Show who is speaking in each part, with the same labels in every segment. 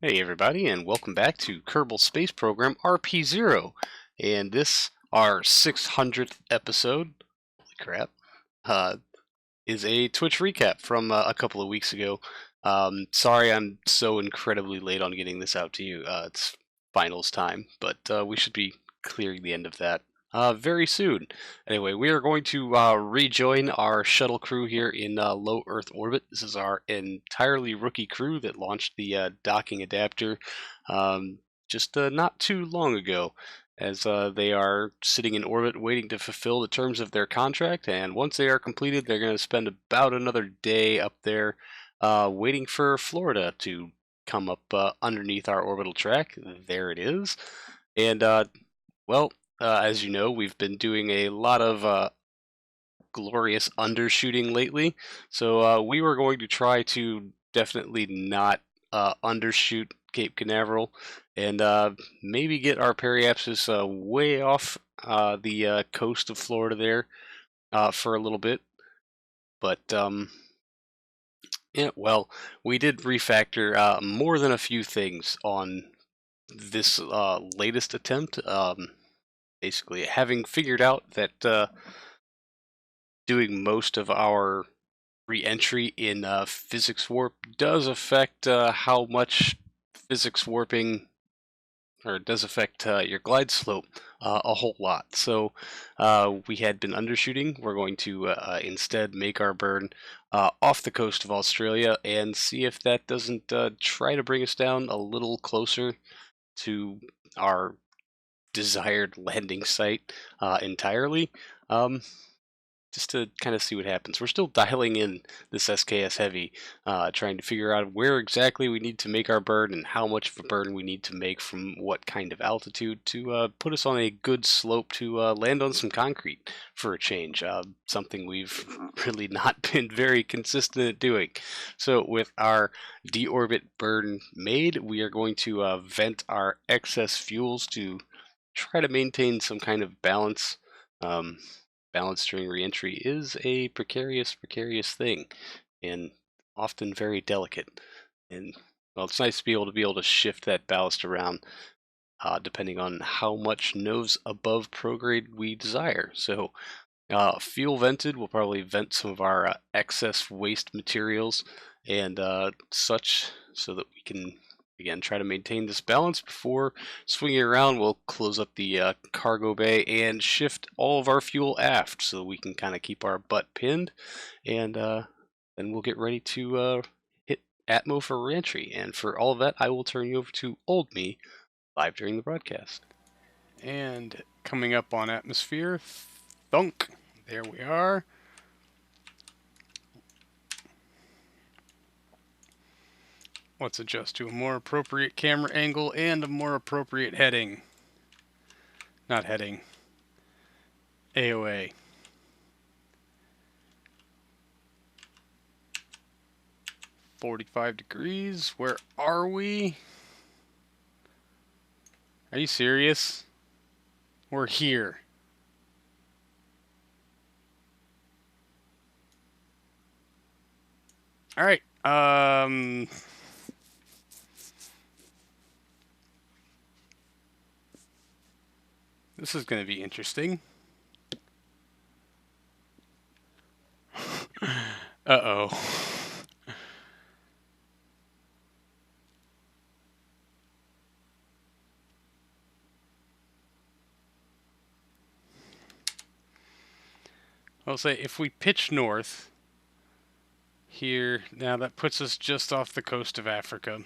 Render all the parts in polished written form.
Speaker 1: Hey everybody, and welcome back to Kerbal Space Program RP-0. And this, our 600th episode, holy crap, is a Twitch recap from a couple of weeks ago. Sorry I'm so incredibly late on getting this out to you. It's finals time, but we should be clearing the end of that very soon. Anyway, we are going to rejoin our shuttle crew here in low Earth orbit. This is our entirely rookie crew that launched the docking adapter just not too long ago, as they are sitting in orbit waiting to fulfill the terms of their contract, and once they are completed, they're going to spend about another day up there waiting for Florida to come up underneath our orbital track. There it is. And, well, as you know, we've been doing a lot of glorious undershooting lately, so we were going to try to definitely not undershoot Cape Canaveral and maybe get our periapsis way off the coast of Florida there for a little bit. But yeah, well, we did refactor more than a few things on this latest attempt. Basically, having figured out that doing most of our reentry in physics warp does affect how much physics warping, or it does affect your glide slope a whole lot. So we had been undershooting. We're going to instead make our burn off the coast of Australia and see if that doesn't try to bring us down a little closer to our desired landing site entirely. Just to kind of see what happens. We're still dialing in this SKS Heavy, trying to figure out where exactly we need to make our burn and how much of a burn we need to make from what kind of altitude to put us on a good slope to land on some concrete for a change, something we've really not been very consistent at doing. So with our deorbit burn made, we are going to vent our excess fuels to try to maintain some kind of balance. Balance during reentry is a precarious thing, and often very delicate. And well, it's nice to be able to shift that ballast around, depending on how much noves above prograde we desire. So, fuel vented, we'll probably vent some of our excess waste materials and such, so that we can again try to maintain this balance. Before swinging around, we'll close up the cargo bay and shift all of our fuel aft so that we can kind of keep our butt pinned, and then we'll get ready to hit Atmo for reentry. And for all of that, I will turn you over to Old Me live during the broadcast.
Speaker 2: And coming up on atmosphere, thunk, there we are. Let's adjust to a more appropriate camera angle and a more appropriate heading. Not heading. AOA. $45. Where are we? Are you serious? We're here. All right. This is going to be interesting. Uh-oh. I'll say if we pitch north here, now that puts us just off the coast of Africa.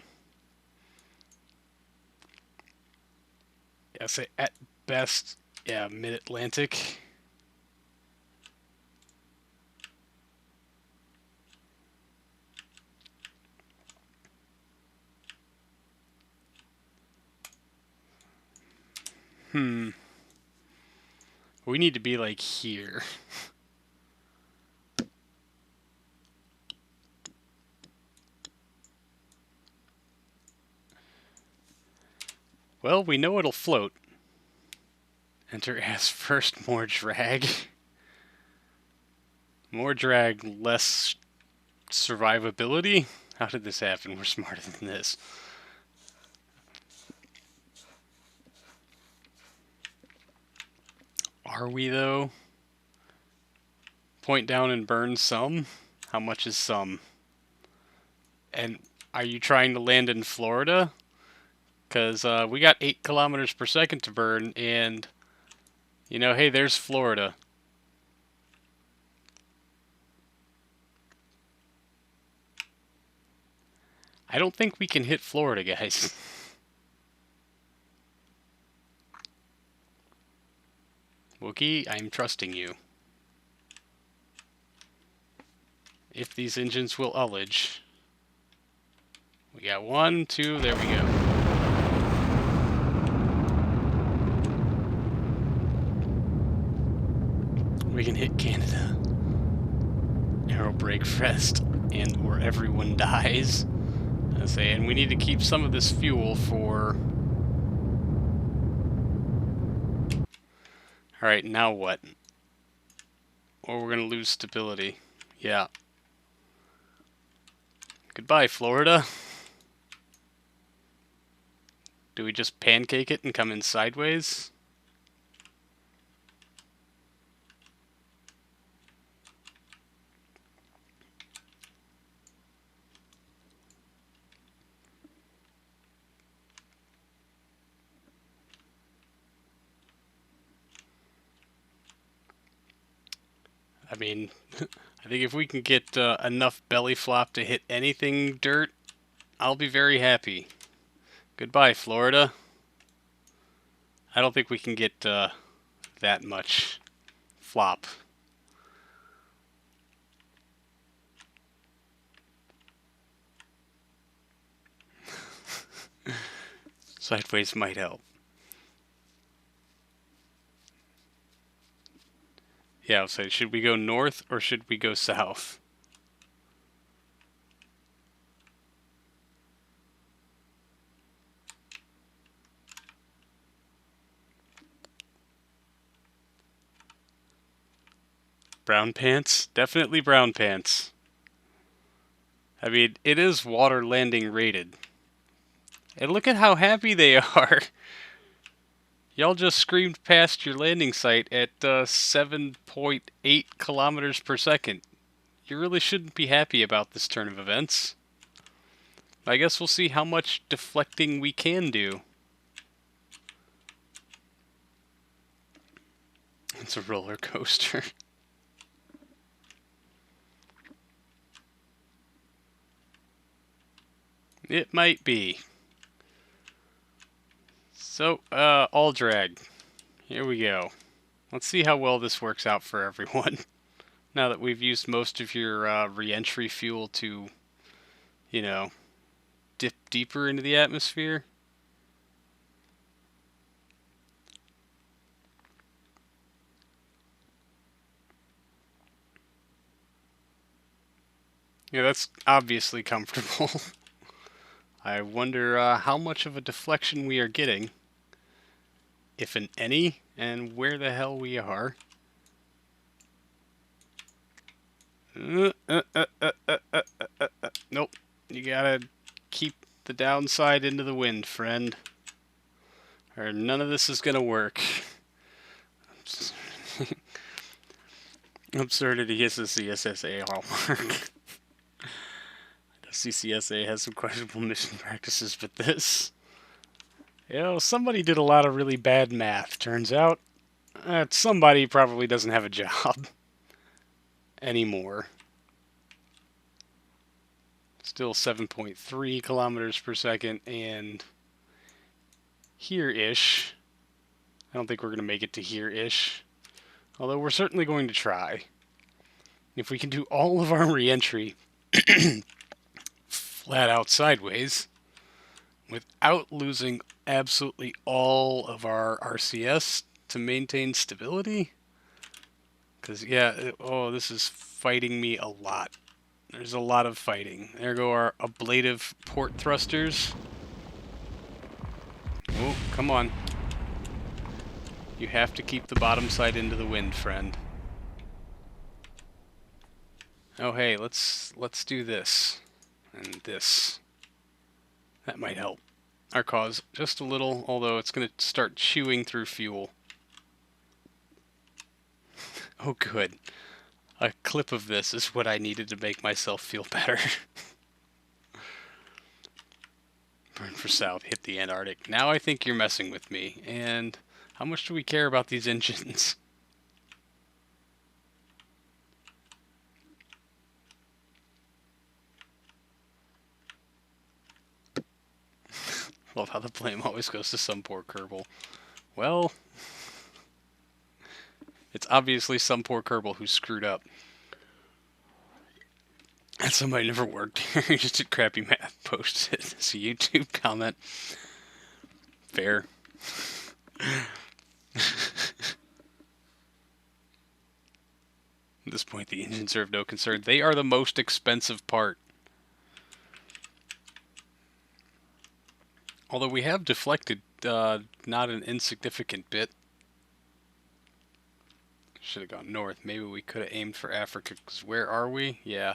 Speaker 2: I'll say at best, yeah, mid-Atlantic. We need to be like here. Well, we know it'll float. Enter as first, more drag. More drag, less survivability? How did this happen? We're smarter than this. Are we, though? Point down and burn some? How much is some? And are you trying to land in Florida? Because we got 8 kilometers per second to burn, and, you know, hey, there's Florida. I don't think we can hit Florida, guys. Wookie, I'm trusting you. If these engines will ullage. We got 1, 2, there we go. We can hit Canada. Aero break fest, and or everyone dies. I say, and we need to keep some of this fuel for... Alright, now what? Or we're gonna lose stability. Yeah. Goodbye, Florida. Do we just pancake it and come in sideways? I mean, I think if we can get enough belly flop to hit anything dirt, I'll be very happy. Goodbye, Florida. I don't think we can get that much flop. Sideways might help. Yeah, I'll say, should we go north or should we go south? Brown pants? Definitely brown pants. I mean, it is water landing rated. And look at how happy they are. Y'all just screamed past your landing site at 7.8 kilometers per second. You really shouldn't be happy about this turn of events. I guess we'll see how much deflecting we can do. It's a roller coaster. It might be. So, all drag. Here we go. Let's see how well this works out for everyone. Now that we've used most of your reentry fuel to, you know, dip deeper into the atmosphere. Yeah, that's obviously comfortable. I wonder how much of a deflection we are getting. If in any, and where the hell we are. Nope. You gotta keep the downside into the wind, friend. Or none of this is gonna work. Absurdity is a CSSA hallmark. CCSA has some questionable mission practices, but this... You know, somebody did a lot of really bad math, turns out. Somebody probably doesn't have a job anymore. Still 7.3 kilometers per second, and here-ish. I don't think we're going to make it to here-ish. Although we're certainly going to try. If we can do all of our re-entry flat out sideways, without losing absolutely all of our RCS to maintain stability. Because, yeah, oh, this is fighting me a lot. There's a lot of fighting. There go our ablative port thrusters. Oh, come on. You have to keep the bottom side into the wind, friend. Oh, hey, let's do this. And this. That might help our cause just a little, although it's going to start chewing through fuel. Oh, good. A clip of this is what I needed to make myself feel better. Burn for south, hit the Antarctic. Now I think you're messing with me. And how much do we care about these engines? Love how the blame always goes to some poor Kerbal. Well, it's obviously some poor Kerbal who screwed up. And somebody never worked here, just did crappy math, posted it as a YouTube comment. Fair. At this point, the engines are of no concern. They are the most expensive part. Although we have deflected not an insignificant bit. Should have gone north. Maybe we could have aimed for Africa, because where are we? Yeah.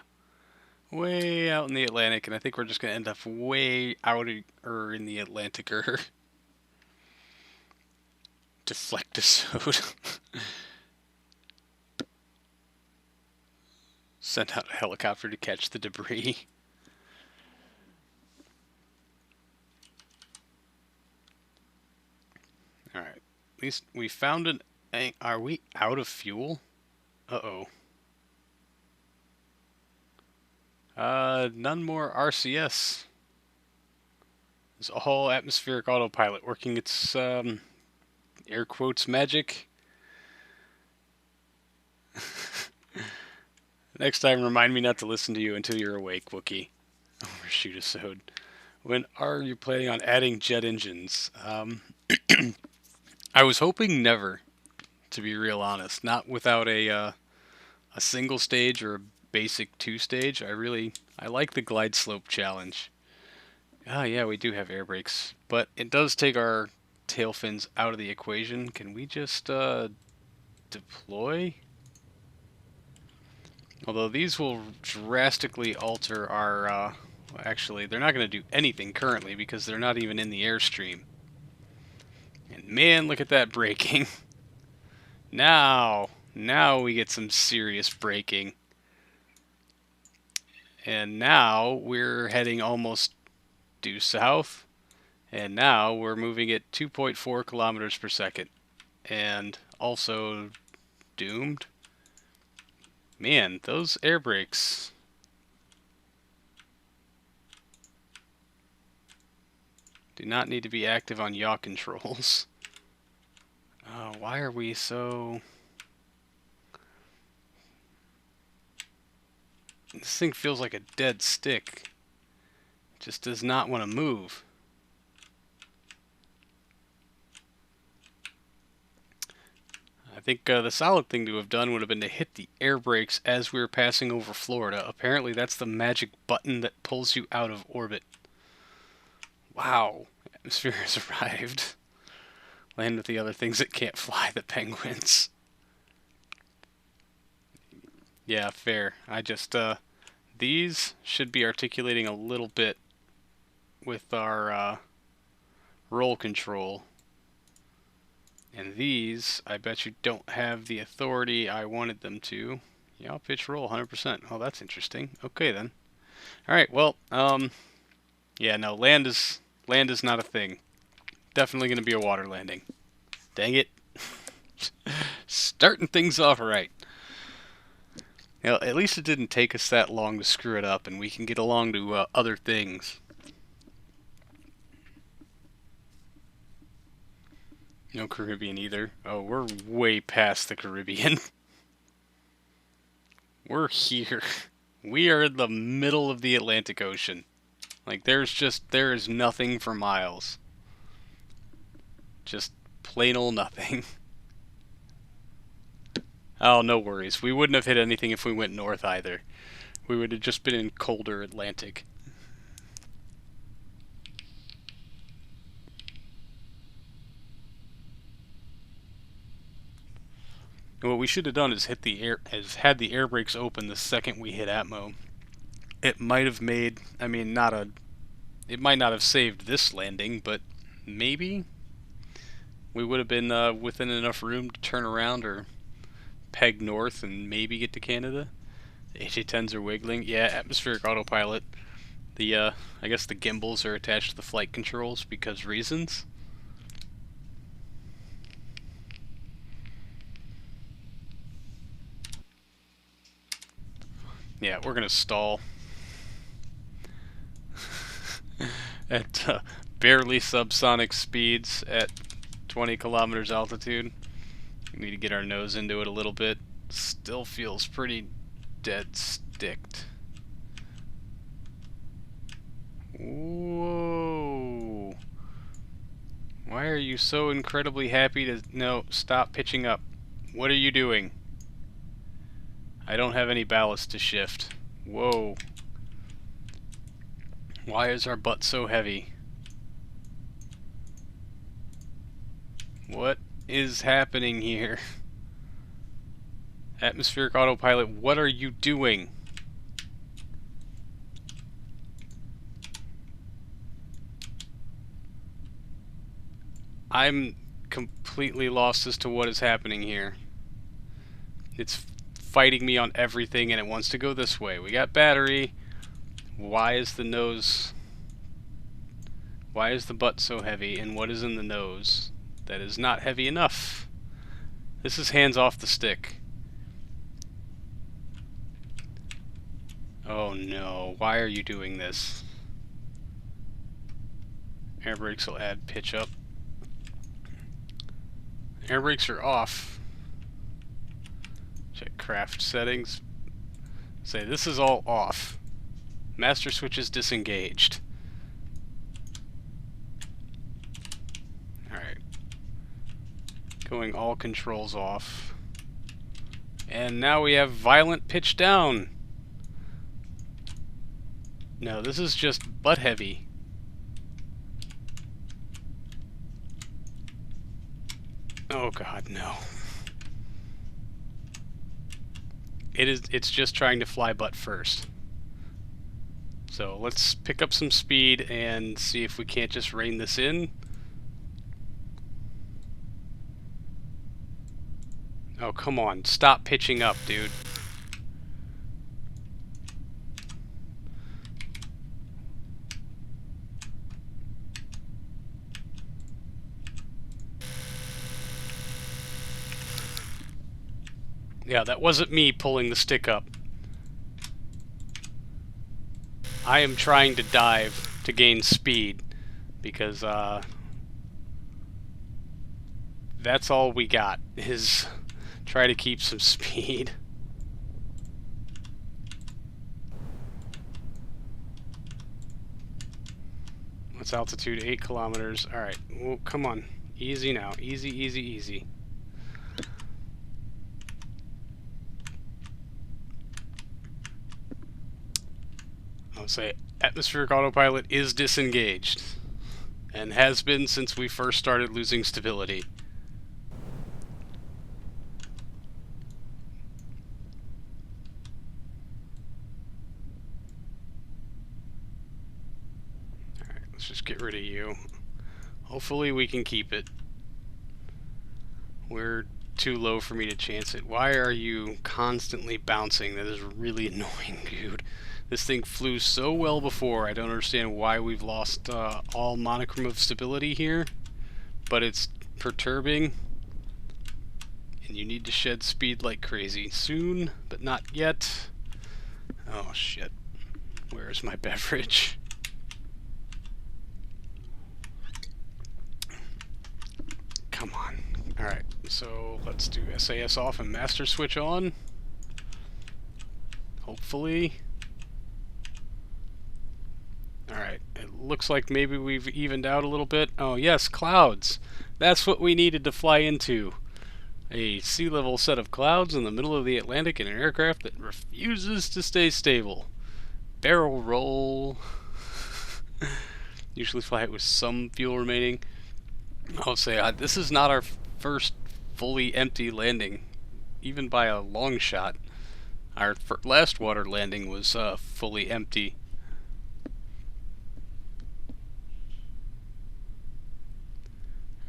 Speaker 2: Way out in the Atlantic, and I think we're just going to end up way out in the Atlantic-er. Deflectisode. Sent out a helicopter to catch the debris. Alright. At least we found an... Are we out of fuel? Uh-oh. None more RCS. It's all atmospheric autopilot working its, air quotes magic. Next time, remind me not to listen to you until you're awake, Wookie. Overshoot episode. When are you planning on adding jet engines? I was hoping never, to be real honest. Not without a single stage or a basic 2-stage. I like the glide slope challenge. Ah, yeah, we do have air brakes, but it does take our tail fins out of the equation. Can we just deploy? Although these will drastically alter our actually, they're not going to do anything currently because they're not even in the airstream. And man, look at that braking. Now we get some serious braking. And now we're heading almost due south. And now we're moving at 2.4 kilometers per second. And also doomed. Man, those air brakes. Do not need to be active on yaw controls. Why are we so... This thing feels like a dead stick. Just does not want to move. I think the solid thing to have done would have been to hit the air brakes as we were passing over Florida. Apparently that's the magic button that pulls you out of orbit. Wow. Atmosphere has arrived. Land with the other things that can't fly, the penguins. Yeah, fair. I just, these should be articulating a little bit with our, roll control. And these, I bet you don't have the authority I wanted them to. Yaw pitch roll, 100%. Oh, that's interesting. Okay, then. Alright, well, yeah, no, land is not a thing. Definitely going to be a water landing. Dang it. Starting things off right. Now, at least it didn't take us that long to screw it up, and we can get along to other things. No Caribbean either. Oh, we're way past the Caribbean. We're here. We are in the middle of the Atlantic Ocean. Like, there is nothing for miles. Just plain old nothing. Oh, no worries. We wouldn't have hit anything if we went north either. We would have just been in colder Atlantic. And what we should have done is had the air brakes open the second we hit Atmo. It might have made, I mean, it might not have saved this landing, but maybe we would have been within enough room to turn around or peg north and maybe get to Canada. The HA-10s are wiggling. Yeah, atmospheric autopilot. The I guess the gimbals are attached to the flight controls because reasons. Yeah, we're gonna stall at barely subsonic speeds at 20 kilometers altitude. We need to get our nose into it a little bit. Still feels pretty dead sticked. Whoa. Why are you so incredibly happy to... No, stop pitching up. What are you doing? I don't have any ballast to shift. Whoa. Why is our butt so heavy? What is happening here? Atmospheric autopilot, what are you doing? I'm completely lost as to what is happening here. It's fighting me on everything and it wants to go this way. We got battery. Why is the nose... Why is the butt so heavy, and what is in the nose that is not heavy enough? This is hands off the stick. Oh no, why are you doing this? Air brakes will add pitch up. Air brakes are off. Check craft settings. Say this is all off. Master switch is disengaged. Alright. Going all controls off. And now we have violent pitch down. No, this is just butt heavy. Oh god, no. It's just trying to fly butt first. So let's pick up some speed and see if we can't just rein this in. Oh, come on. Stop pitching up, dude. Yeah, that wasn't me pulling the stick up. I am trying to dive to gain speed because that's all we got is try to keep some speed. What's altitude? 8 kilometers. Alright, well, come on. Easy now. Easy, easy, easy. I'll say atmospheric autopilot is disengaged and has been since we first started losing stability. Alright, let's just get rid of you. Hopefully we can keep it. We're too low for me to chance it. Why are you constantly bouncing? That is really annoying, dude. This thing flew so well before, I don't understand why we've lost all monochrome of stability here, but it's perturbing, and you need to shed speed like crazy. Soon, but not yet. Oh shit. Where's my beverage? Come on. Alright, so let's do SAS off and master switch on. Hopefully. Alright, it looks like maybe we've evened out a little bit. Oh yes, clouds! That's what we needed to fly into. A sea level set of clouds in the middle of the Atlantic in an aircraft that refuses to stay stable. Barrel roll. Usually fly it with some fuel remaining. I'll say this is not our first fully empty landing, even by a long shot. Our last water landing was fully empty.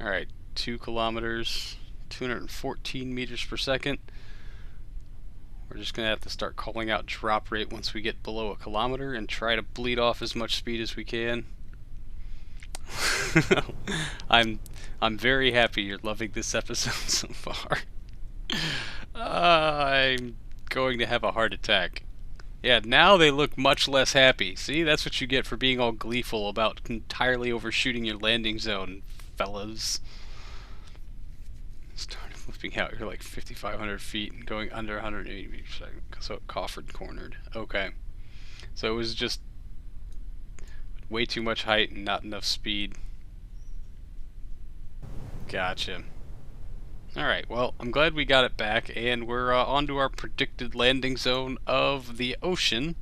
Speaker 2: Alright, 2 kilometers, 214 meters per second. We're just going to have to start calling out drop rate once we get below 1 kilometer and try to bleed off as much speed as we can. I'm very happy you're loving this episode so far. I'm going to have a heart attack. Yeah, now they look much less happy. See, that's what you get for being all gleeful about entirely overshooting your landing zone, fellas. Started flipping out. You're like 5,500 feet and going under 180 meters per second. So it coffered cornered. Okay. So it was just way too much height and not enough speed. Gotcha. Alright, well, I'm glad we got it back, and we're on to our predicted landing zone of the ocean.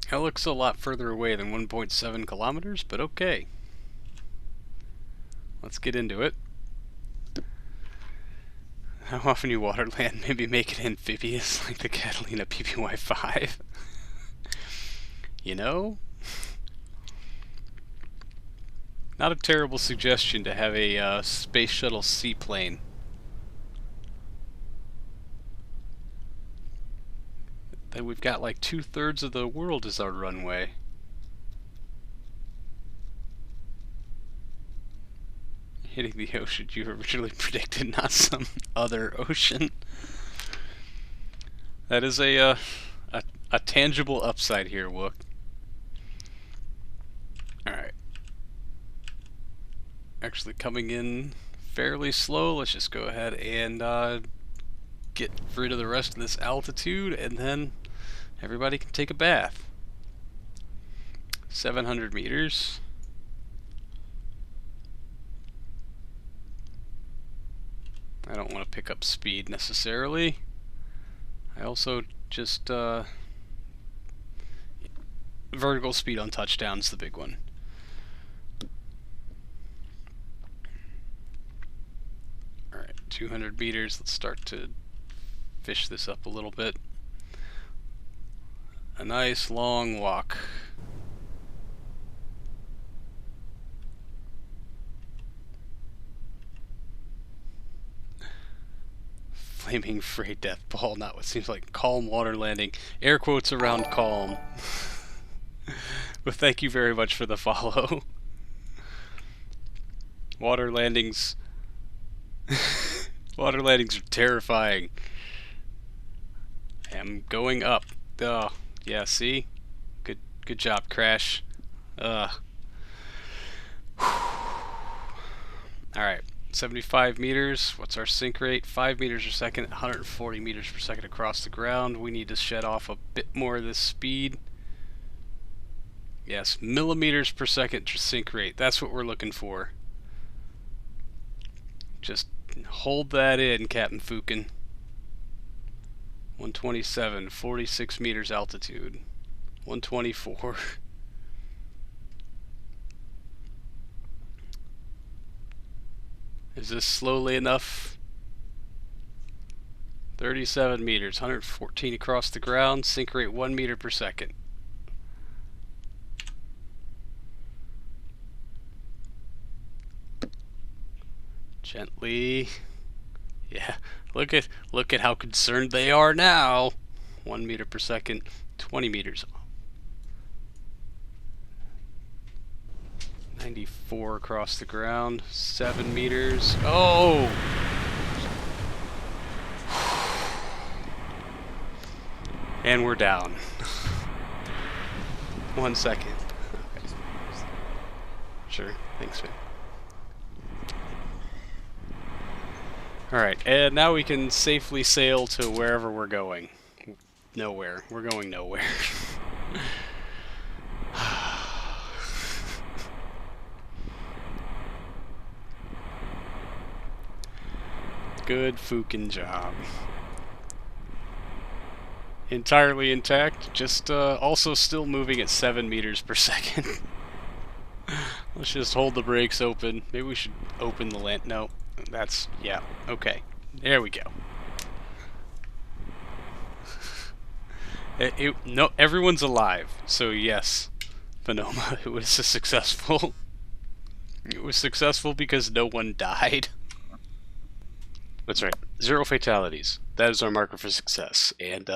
Speaker 2: That looks a lot further away than 1.7 kilometers, but okay. Let's get into it. How often you waterland? Maybe make it amphibious, like the Catalina PPY-5. You know? Not a terrible suggestion to have a space shuttle seaplane. Then we've got like 2/3 of the world as our runway. Hitting the ocean you originally predicted, not some other ocean. That is a tangible upside here, Wook. Alright. Actually coming in fairly slow. Let's just go ahead and get rid of the rest of this altitude, and then everybody can take a bath. 700 meters. I don't want to pick up speed necessarily. I also just vertical speed on touchdown's the big one. Alright, 200 meters. Let's start to fish this up a little bit. A nice long walk. Flaming freight death ball, not what seems like calm water landing. Air quotes around calm. But thank you very much for the follow. Water landings. Water landings are terrifying. I'm going up. Oh, yeah, see? Good job, Crash. Alright. 75 meters. What's our sink rate? 5 meters per second, 140 meters per second across the ground. We need to shed off a bit more of this speed. Yes, millimeters per second sink rate. That's what we're looking for. Just hold that in, Captain Fukin. 127, 46 meters altitude. 124. Is this slowly enough? 37 meters, 114 across the ground, sink rate 1 meter per second. Gently. Yeah, look at how concerned they are now. 1 meter per second, 20 meters. 94 across the ground, 7 meters. Oh! And we're down. 1 second. Okay. Sure, thanks, man. Alright, and now we can safely sail to wherever we're going. Nowhere. We're going nowhere. Good fucking job. Entirely intact, just also still moving at 7 meters per second. Let's just hold the brakes open. Maybe we should open the land. No, that's, yeah, okay. There we go. No, everyone's alive, so yes, Phenoma, it was successful. It was successful because no one died.
Speaker 1: That's right. 0 fatalities. That is our marker for success, and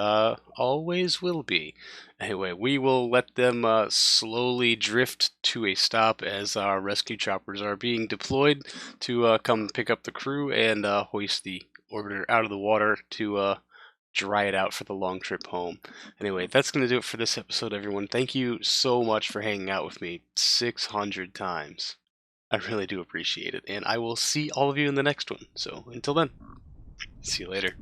Speaker 1: always will be. Anyway, we will let them slowly drift to a stop as our rescue choppers are being deployed to come pick up the crew and hoist the orbiter out of the water to dry it out for the long trip home. Anyway, that's going to do it for this episode, everyone. Thank you so much for hanging out with me 600 times. I really do appreciate it, and I will see all of you in the next one. So until then, see you later.